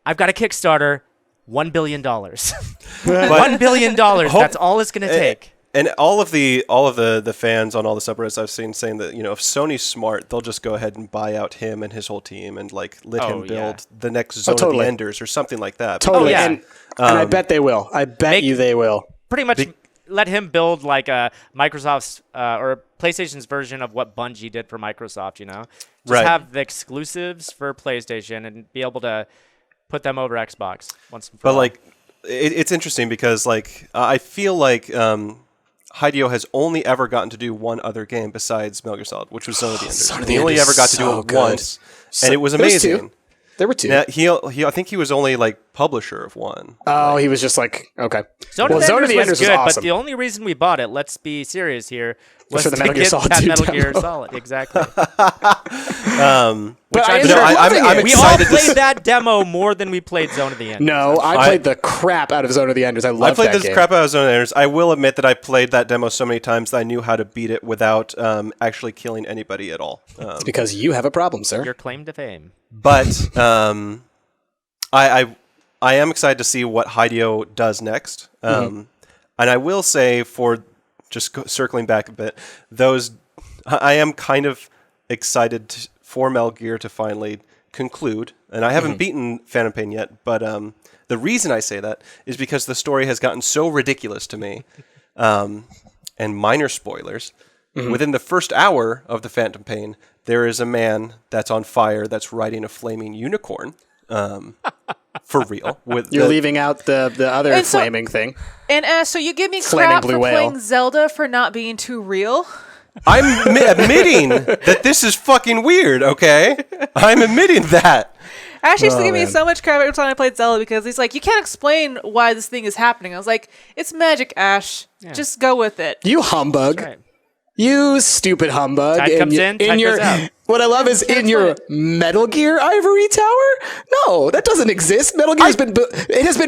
I've got a Kickstarter, $1 billion. $1 billion. That's all it's going to take. And all of the fans on all the subreddits I've seen saying that, if Sony's smart, they'll just go ahead and buy out him and his whole team and let him build the next Zone of the Enders or something like that. Totally. And I bet they will. I bet they will. Pretty much let him build like a Microsoft's or PlayStation's version of what Bungie did for Microsoft, Just have the exclusives for PlayStation and be able to put them over Xbox once and for all. But it's interesting because I feel like Hideo has only ever gotten to do one other game besides Metal Gear Solid, which was Zone of the Enders. He only ever got to do it once, and it was amazing. There were two. Now, I think he was only publisher of one. Oh, he was just okay. Zone of the Enders was good, awesome. But the only reason we bought it, let's be serious here, was for the to Metal Gear get Solid that 2 Metal demo. Gear Solid. Exactly. But I'm we all excited played that demo more than we played Zone of the Enders. No, I played the crap out of Zone of the Enders. I love that game. I played this crap out of Zone of the Enders. I will admit that I played that demo so many times that I knew how to beat it without actually killing anybody at all. It's because you have a problem, sir. Your claim to fame. But I am excited to see what Hideo does next. And I will say, for just circling back a bit, I am kind of excited for Metal Gear to finally conclude. And I haven't beaten Phantom Pain yet, but the reason I say that is because the story has gotten so ridiculous to me. And minor spoilers. Within the first hour of the Phantom Pain, there is a man that's on fire that's riding a flaming unicorn. For real. You're leaving out the other flaming thing. And so you give me Flaming crap blue for whale. playing Zelda for not being too real? I'm admitting that this is fucking weird, okay? I'm admitting that. Ashley used to give me so much crap every time I played Zelda because he's like, you can't explain why this thing is happening. I was like, it's magic, Ash. Yeah. Just go with it. You humbug. Right. You stupid humbug. Tide comes in, Tide your goes out. What I love is in your Metal Gear Ivory Tower? No, that doesn't exist. Metal Gear has been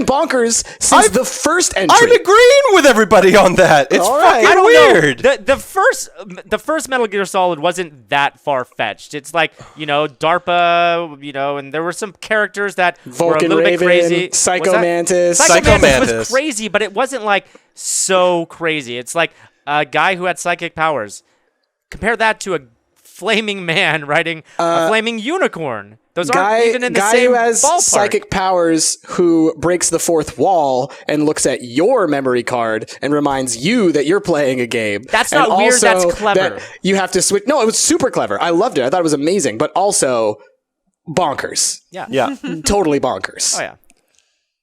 bonkers since the first entry. I'm agreeing with everybody on that. It's All right. fucking I don't weird. know. The first Metal Gear Solid wasn't that far fetched. It's like, DARPA, and there were some characters that Vulcan were a little Raven, bit crazy. Psycho Was that- Mantis. Psycho Mantis Mantis. was crazy, but it wasn't like so crazy. It's like a guy who had psychic powers. Compare that to a flaming man riding a flaming unicorn. Those aren't even in the guy same who has ballpark. psychic powers who breaks the fourth wall and looks at your memory card and reminds you that you're playing a game. That's And not weird, also that's clever. that you have to switch. No, it was super clever. I loved it. I thought it was amazing, but also bonkers. Yeah. Yeah. Totally bonkers. Oh yeah.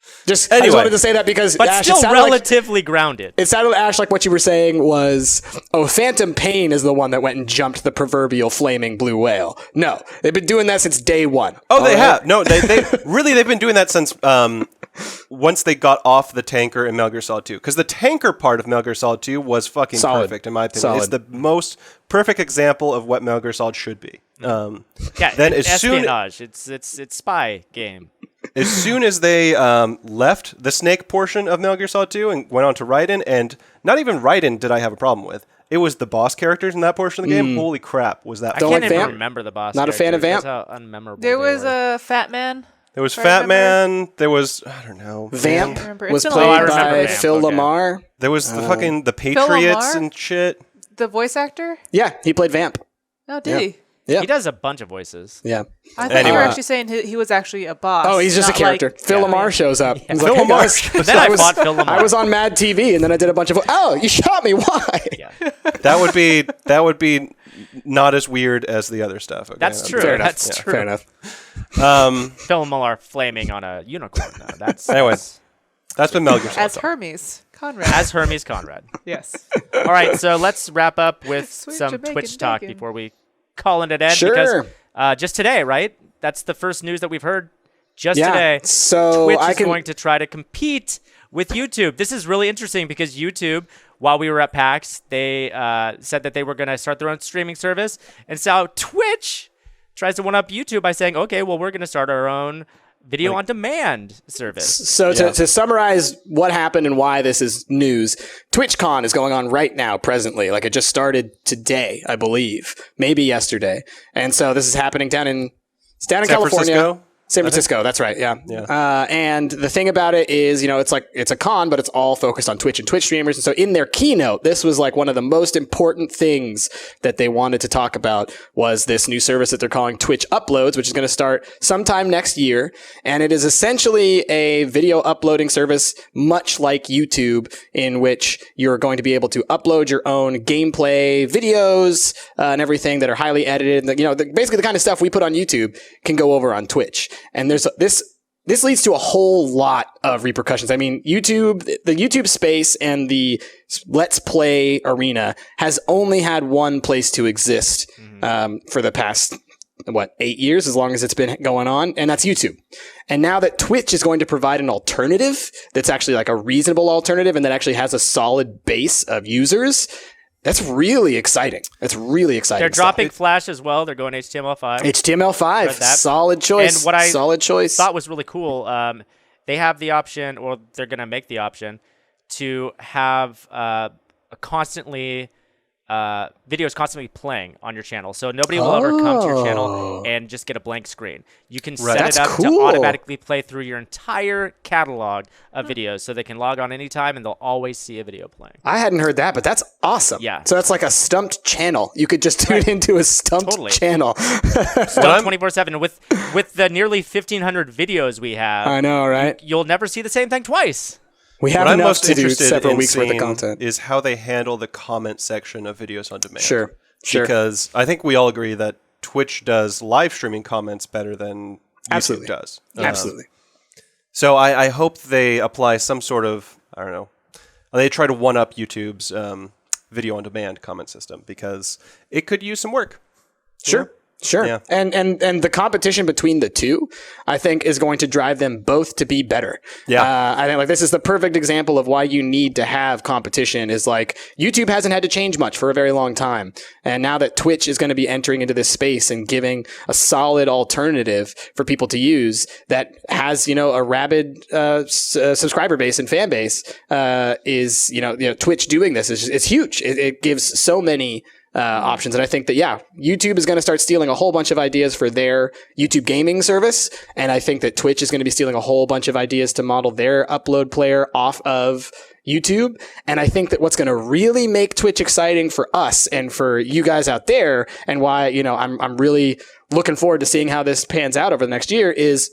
I just Anyway. wanted to say that because But Ash, still it sounded like, relatively grounded. it sounded, Ash, like what you were saying was, Phantom Pain is the one that went and jumped the proverbial flaming blue whale. No, they've been doing that since day one. Oh, they All right? have. No, they they've been doing that since once they got off the tanker in Metal Gear Solid 2. Because the tanker part of Metal Gear Solid 2 was fucking Solid. perfect, in my opinion. Solid. It's the most perfect example of what Metal Gear Solid should be. Yeah. Then as soon espionage. It's spy game. as soon as they left the Snake portion of Metal Gear Solid 2 and went on to Raiden, and not even Raiden did I have a problem with. It was the boss characters in that portion of the game. Holy crap, was that I Don't can't like even Vamp? remember the boss. Not a fan of characters. Vamp? That's how unmemorable There they was were. a fat man. There was I Fat remember. Man. There was, I don't know. Vamp remember. was It's been a played long time. I remember by Vamp, Phil okay. Lamar. There was the fucking the Patriots Lamar? and shit. The voice actor? Yeah, he played Vamp. Oh, did he? Yeah. He does a bunch of voices. Yeah. I thought you Anyway. were actually saying he was actually a boss. Oh, he's just a not character. like- Phil Lamar shows up. He's Phil like, "Hey, Lamar guys." shows Then So I fought Phil Lamar. I was on Mad TV, and then I did a bunch of. Oh, you shot me. Why? Yeah. That would be not as weird as the other stuff. Okay? That's true. Fair enough. That's Yeah, true. Fair enough. Phil Millar flaming on a unicorn. No, that's Anyways, that's been Metal Gear Solid. As Hermes Conrad. as Hermes Conrad. yes. All right, so let's wrap up with Sweet some Jamaican Twitch talk bacon. before we call it an end. Sure. Because just today, right? That's the first news that we've heard. Just Yeah. today. So Twitch I is can. going to try to compete with YouTube. This is really interesting because YouTube, while we were at PAX, they said that they were going to start their own streaming service. And so Twitch tries to one-up YouTube by saying, okay, well, we're going to start our own video on demand service. So to summarize what happened and why this is news, TwitchCon is going on right now, presently. Like it just started today, I believe, maybe yesterday. And so this is happening down in San California. Francisco? San Francisco, that's right, yeah. And the thing about it is, it's a con, but it's all focused on Twitch and Twitch streamers. And so in their keynote, this was like one of the most important things that they wanted to talk about was this new service that they're calling Twitch Uploads, which is going to start sometime next year. And it is essentially a video uploading service, much like YouTube, in which you're going to be able to upload your own gameplay videos and everything that are highly edited. Basically the kind of stuff we put on YouTube can go over on Twitch. And there's this leads to a whole lot of repercussions. I mean, the YouTube space and the Let's Play arena has only had one place to exist for the past 8 years, as long as it's been going on, and that's YouTube. And now that Twitch is going to provide an alternative that's actually like a reasonable alternative and that actually has a solid base of users, that's really exciting. That's really exciting. They're dropping Flash as well. They're going HTML5. HTML5, Read that. solid choice. And what I solid choice. thought was really cool, they have the option, or they're going to make the option, to have videos constantly playing on your channel. So nobody will ever come to your channel and just get a blank screen. You can set That's it up to cool. automatically play through your entire catalog of videos, so they can log on anytime and they'll always see a video playing. I hadn't heard that, but that's awesome. Yeah. So that's like a Stumped channel. You could just tune into a Stumped Totally. channel. Stump 24/7. With the nearly 1,500 videos we have, I know, right? you'll never see the same thing twice. We have What I'm enough most to do interested several in weeks worth of seeing content. is how they handle the comment section of videos on demand. Sure. Because I think we all agree that Twitch does live streaming comments better than YouTube Absolutely. does. Absolutely. So I hope they apply some sort of, I don't know, they try to one-up YouTube's video on demand comment system, because it could use some work. Sure. Sure. Yeah. And the competition between the two, I think, is going to drive them both to be better. Yeah. I think like this is the perfect example of why you need to have competition is like YouTube hasn't had to change much for a very long time. And now that Twitch is going to be entering into this space and giving a solid alternative for people to use that has, a rabid subscriber base and fan base, is, Twitch doing this is huge. It gives so many options. And I think that, YouTube is going to start stealing a whole bunch of ideas for their YouTube gaming service. And I think that Twitch is going to be stealing a whole bunch of ideas to model their upload player off of YouTube. And I think that what's going to really make Twitch exciting for us and for you guys out there, and why, I'm really looking forward to seeing how this pans out over the next year, is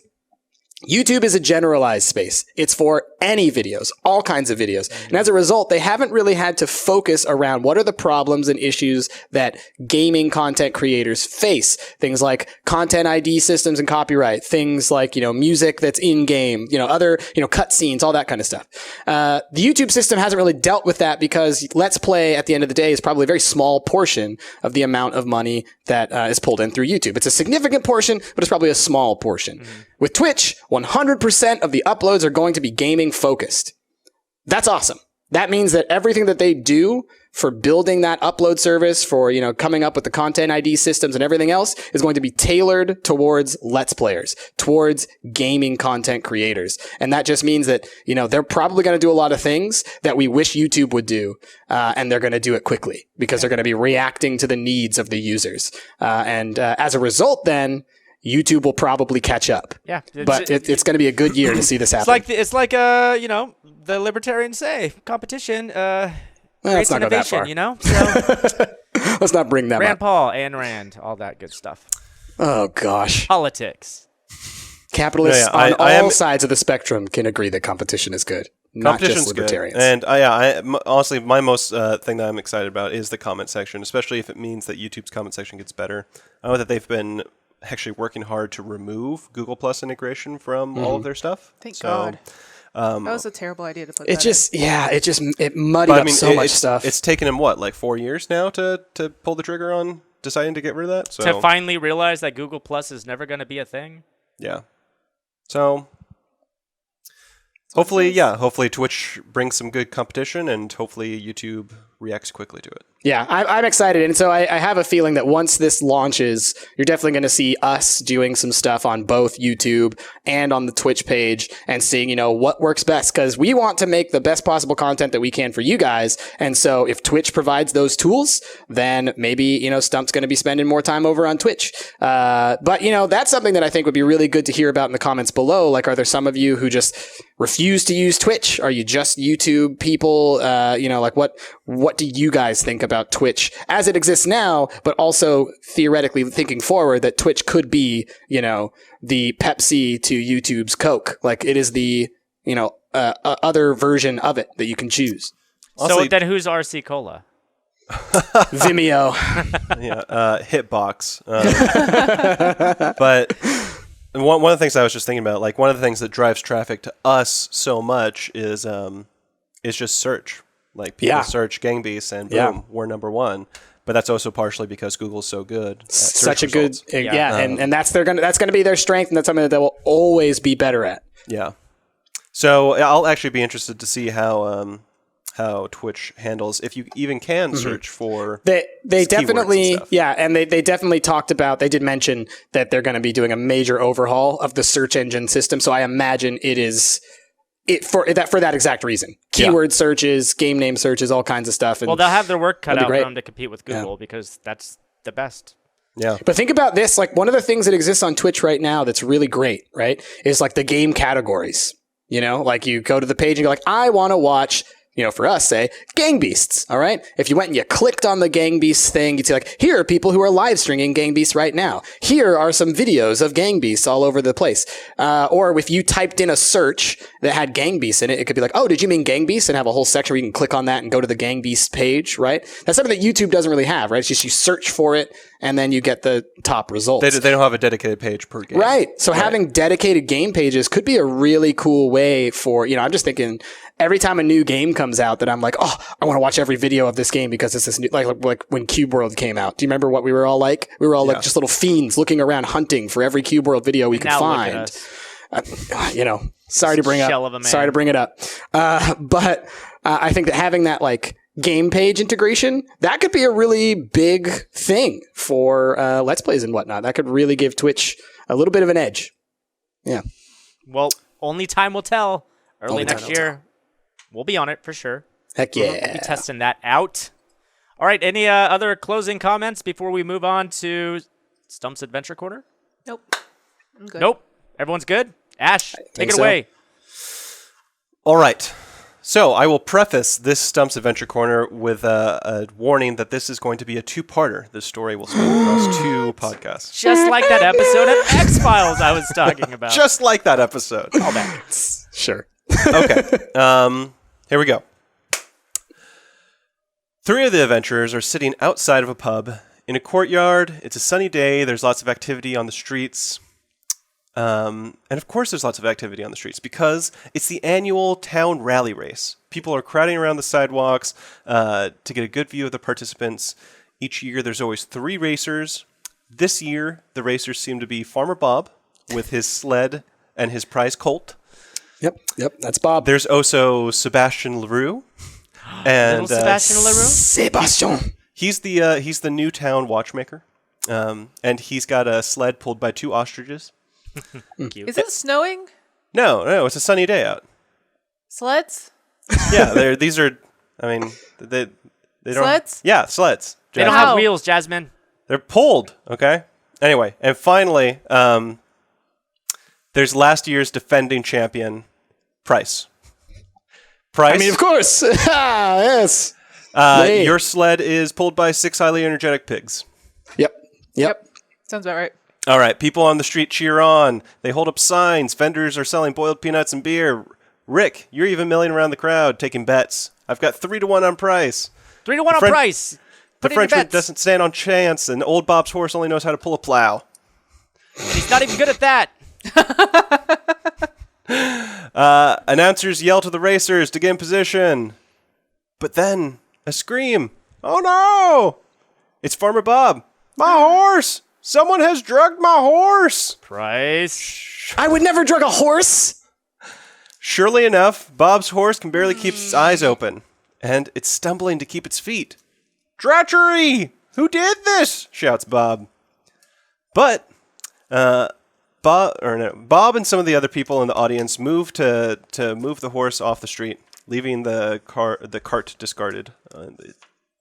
YouTube is a generalized space. It's for any videos, all kinds of videos. And as a result, they haven't really had to focus around what are the problems and issues that gaming content creators face. Things like content ID systems and copyright, things like, music that's in game, other, cutscenes, all that kind of stuff. The YouTube system hasn't really dealt with that because Let's Play at the end of the day is probably a very small portion of the amount of money that is pulled in through YouTube. It's a significant portion, but it's probably a small portion. With Twitch, 100% of the uploads are going to be gaming focused. That's awesome. That means that everything that they do for building that upload service, for, coming up with the content ID systems and everything else, is going to be tailored towards Let's Players, towards gaming content creators. And that just means that, they're probably going to do a lot of things that we wish YouTube would do. And they're going to do it quickly because they're going to be reacting to the needs of the users. And as a result, then, YouTube will probably catch up. Yeah, but it's going to be a good year to see this happen. It's like the libertarians say, competition creates not go that innovation. far. So Let's not bring that Rand up. Paul, Ayn Rand, all that good stuff. Oh gosh, Politics. Capitalists I on all am- sides of the spectrum can agree that competition is good, not just libertarians. Good. And honestly, my most thing that I'm excited about is the comment section, especially if it means that YouTube's comment section gets better. I know that they've been actually working hard to remove Google Plus integration from all of their stuff. Thank God. That was a terrible idea to put It that just, in. it muddied up so much stuff. It's taken him, 4 years now to pull the trigger on deciding to get rid of that? So, to finally realize that Google Plus is never going to be a thing? Yeah. So, hopefully Twitch brings some good competition, and hopefully YouTube reacts quickly to it. Yeah, I'm excited. And so I have a feeling that once this launches, you're definitely going to see us doing some stuff on both YouTube and on the Twitch page and seeing, what works best. Because we want to make the best possible content that we can for you guys. And so if Twitch provides those tools, then maybe, Stump's going to be spending more time over on Twitch. But, that's something that I think would be really good to hear about in the comments below. Like, are there some of you who just refuse to use Twitch? Are you just YouTube people? What do you guys think about Twitch as it exists now, but also theoretically thinking forward that Twitch could be, the Pepsi to YouTube's Coke. Like, it is the, other version of it that you can choose. So then who's RC Cola? Vimeo. Hitbox. But one of the things I was just thinking about, one of the things that drives traffic to us so much is just search. People search Gang Beasts and boom, we're number one. But that's also partially because Google's so good at Such a results. good, and that's gonna be their strength, and that's something that they will always be better at. Yeah. So I'll actually be interested to see how Twitch handles, if you even can search for they definitely and stuff. and they definitely talked about, they did mention that they're going to be doing a major overhaul of the search engine system. So I imagine it is for that exact reason. Keyword searches, game name searches, all kinds of stuff. And well, they'll have their work cut out for great. them to compete with Google because that's the best. Yeah. But think about this, one of the things that exists on Twitch right now that's really great, right, is the game categories. You go to the page and you're like, I want to watch, for us, say, Gang Beasts, all right? If you went and you clicked on the Gang Beasts thing, you'd see here are people who are live streaming Gang Beasts right now. Here are some videos of Gang Beasts all over the place. Or if you typed in a search that had Gang Beasts in it, it could be like, oh, did you mean Gang Beasts? And have a whole section where you can click on that and go to the Gang Beasts page, right? That's something that YouTube doesn't really have, right? It's just you search for it and then you get the top results. They don't have a dedicated page per game. Right. So having dedicated game pages could be a really cool way for, I'm just thinking every time a new game comes out that I'm like, oh, I want to watch every video of this game because it's this new, like when Cube World came out. Do you remember what we were all like? We were all like just little fiends looking around hunting for every Cube World video we could find. Sorry to bring it up. But I think that having that like game page integration, that could be a really big thing for Let's Plays and whatnot. That could really give Twitch a little bit of an edge. Yeah. Well, only time will tell. Early next year, we'll be on it for sure. Heck yeah. We'll be testing that out. All right. Any other closing comments before we move on to Stump's Adventure Corner? Nope. I'm good. Nope. Everyone's good? Ash, take it away. All right. So I will preface this Stump's Adventure Corner with a warning that this is going to be a two-parter. This story will span across 2 podcasts. Just like that episode of X-Files I was talking about. Just like that episode. Call back. Sure. Okay. Here we go. 3 of the adventurers are sitting outside of a pub in a courtyard. It's a sunny day. There's lots of activity on the streets. And of course there's lots of activity on the streets because it's the annual town rally race. People are crowding around the sidewalks to get a good view of the participants. Each year there's always 3 racers. This year the racers seem to be Farmer Bob with his sled and his prize colt. Yep, that's Bob. There's also Sebastian LaRue. And Little Sebastian LaRue? Sebastian. He's the new town watchmaker. And he's got a sled pulled by 2 ostriches. Cute. Is it snowing? No, it's a sunny day out. Sleds? Yeah, these are. I mean, they don't. Sleds? Yeah, sleds. They don't How? have wheels, Jasmine. They're pulled. Okay. Anyway, and finally, there's last year's defending champion, Price. Price. I mean, of course. Yes. Your sled is pulled by 6 highly energetic pigs. Yep. Sounds about right. All right, people on the street cheer on. They hold up signs. Vendors are selling boiled peanuts and beer. Rick, you're even milling around the crowd, taking bets. I've got 3-1 on Price. 3-1 on Price. The Put in your Frenchman bets. doesn't stand on chance, and old Bob's horse only knows how to pull a plow. And he's not even good at that. Announcers yell to the racers to get in position. But then, a scream. Oh no! It's Farmer Bob. My horse! Someone has drugged my horse! Price. I would never drug a horse. Surely enough, Bob's horse can barely keep its eyes open, and it's stumbling to keep its feet. Treachery! Who did this? Shouts Bob. But Bob and some of the other people in the audience move to move the horse off the street, leaving the cart discarded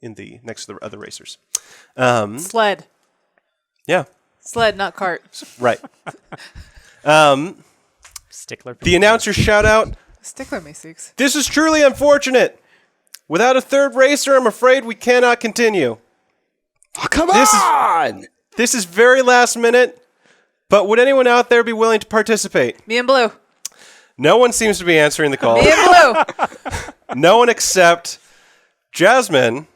in the next to the other racers. Sled. Yeah, Sled, not cart. right. Stickler. The announcers shout out, Stickler me six. "This is truly unfortunate. Without a third racer, I'm afraid we cannot continue. Oh, come on. This is very last minute, but would anyone out there be willing to participate?" Me and Blue. No one seems to be answering the call. Me and Blue. No one except Jasmine,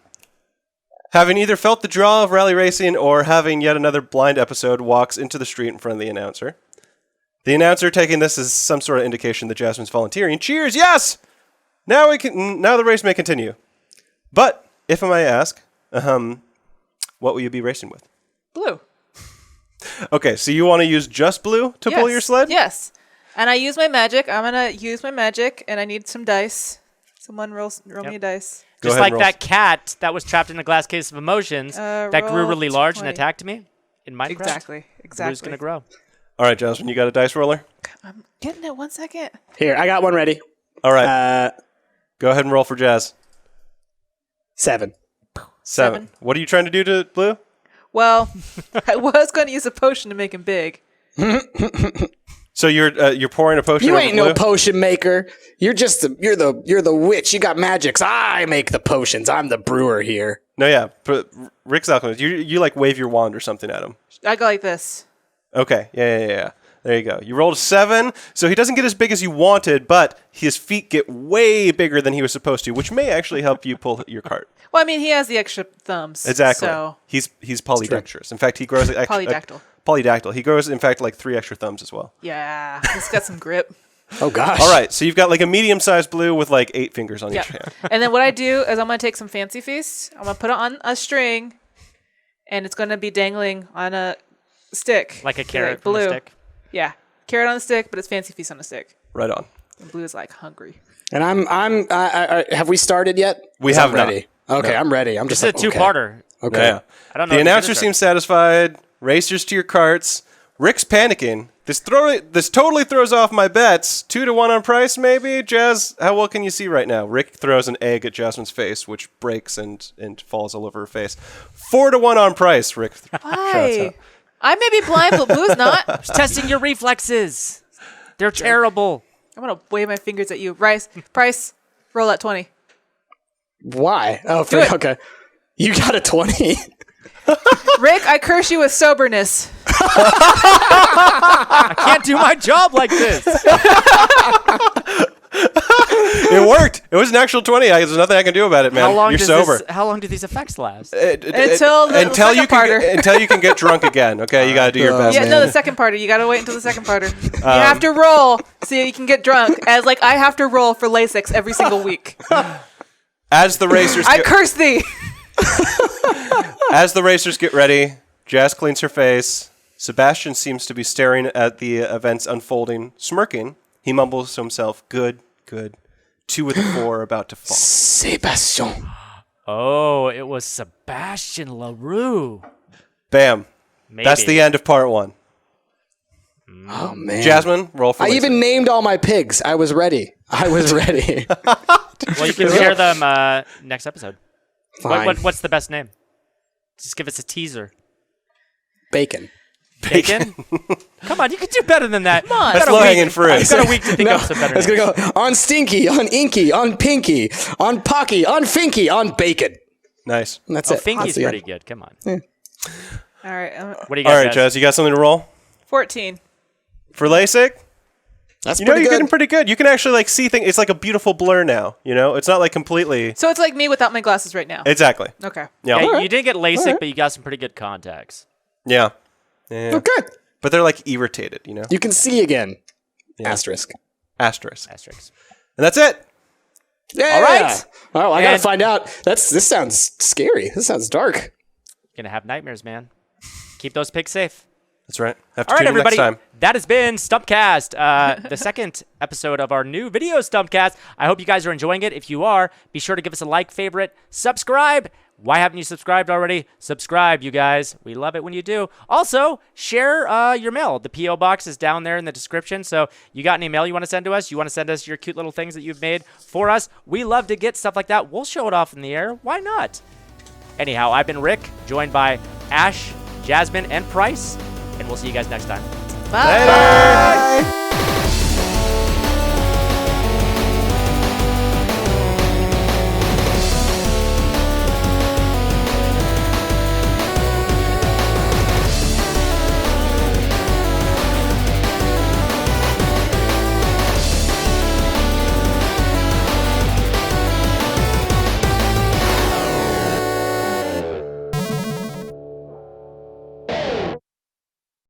having either felt the draw of rally racing or having yet another blind episode, walks into the street in front of the announcer. The announcer, taking this as some sort of indication that Jasmine's volunteering, cheers, "Yes! Now the race may continue. But, if I may ask, what will you be racing with?" Blue. Okay, so you want to use just blue to pull your sled? Yes. And I use my magic. I'm going to use my magic, and I need some dice. Someone roll me a dice. Go Just ahead, like roll. that cat that was trapped in a glass case of emotions that grew roll really large and 20. attacked me in Minecraft. Exactly. Blue's going to grow. All right, Jasmine, you got a dice roller? I'm getting it 1 second. Here, I got one ready. All right, go ahead and roll for Jazz. 7. 7. What are you trying to do to blue? Well, I was going to use a potion to make him big. So you're pouring a potion You over ain't blue? no potion maker. You're just you're the witch. You got magics. I make the potions. I'm the brewer here. No, yeah, but Rick's alchemist. You like wave your wand or something at him. I go like this. Okay, yeah. There you go. You rolled a 7, so he doesn't get as big as you wanted, but his feet get way bigger than he was supposed to, which may actually help you pull your cart. Well, I mean, he has the extra thumbs. Exactly. So He's polydactylous. In fact, he grows polydactyl. Polydactyl. He grows, in fact, like 3 extra thumbs as well. Yeah, he's got some grip. Oh gosh. All right, so you've got like a medium-sized blue with like 8 fingers on Yeah. each hand. And then what I do is I'm gonna take some Fancy Feast. I'm gonna put it on a string, and it's gonna be dangling on a stick, Like a carrot like from blue. a stick. Yeah, carrot on a stick, but it's Fancy Feast on a stick. Right on. And Blue is like hungry. And have we started yet? We 'Cause have I'm ready. not. Okay, No. I'm ready. I'm It's just a like, two-parter. Okay. Yeah. I don't know. The if you announcer finished seems satisfied. Racers to your carts. Rick's panicking. This totally throws off my bets. 2-1 on price, maybe? Jazz, how well can you see right now? Rick throws an egg at Jasmine's face, which breaks and falls all over her face. 4-1 on price, Rick. shouts Why? out. I may be blind, but Blue's not. Just testing your reflexes. They're terrible. I'm gonna wave my fingers at you. Price, roll that 20. Why? Oh, it. okay. You got a 20. Rick, I curse you with soberness. I can't do my job like this. It worked. It was an actual 20. There's nothing I can do about it, man. You're sober. How long do these effects last? Until the second parter. Until you can get drunk again. Okay, you got to do your best. Yeah, no, the second parter. You gotta wait until the second parter. You have to roll so you can get drunk. As like I have to roll for Lasix every single week. As the racers I curse thee. As the racers get ready, Jazz cleans her face. Sebastian seems to be staring at the events unfolding, smirking. He mumbles to himself, good. 2 with 4 about to fall. Sebastian. Oh, it was Sebastian LaRue. Bam. Maybe. That's the end of part 1. Oh, man. Jasmine, roll for I Lisa. even named all my pigs. I was ready. Well, you can share them next episode. Fine. What's the best name? Just give us a teaser. Bacon. Bacon? Come on, you can do better than that. Come on. That's low-hanging fruit. You've got a week to think No, of some better I was names. going to go on Stinky, on Inky, on Pinky, on Pocky, on Finky, on Bacon. Nice. And that's Oh, it. Finky's That's the pretty end. good. Come on. All right, What do you All got, right, Jazz, you got something to roll? 14. For LASIK? That's You know, pretty you're good. getting pretty good. You can actually like see things. It's like a beautiful blur now. You know, it's not like completely. So it's like me without my glasses right now. Exactly. Okay. Yeah. Yeah, Yeah. you didn't get LASIK, All right. but you got some pretty good contacts. Yeah. Okay. But they're like irritated, you know? You can see again. Asterisk. Asterisk. Asterisks. And that's it. Yeah. All right. Oh, I gotta And- find out. This sounds scary. This sounds dark. You're going to have nightmares, man. Keep those pigs safe. That's right. Have to All right, tune in everybody. next time. That has been Stumptcast, the second episode of our new video Stumptcast. I hope you guys are enjoying it. If you are, be sure to give us a like, favorite, subscribe. Why haven't you subscribed already? Subscribe, you guys. We love it when you do. Also, share your mail. The P.O. box is down there in the description. So you got any mail you want to send to us? You want to send us your cute little things that you've made for us? We love to get stuff like that. We'll show it off in the air. Why not? Anyhow, I've been Rick, joined by Ash, Jasmine, and Price. And we'll see you guys next time. Bye. Later.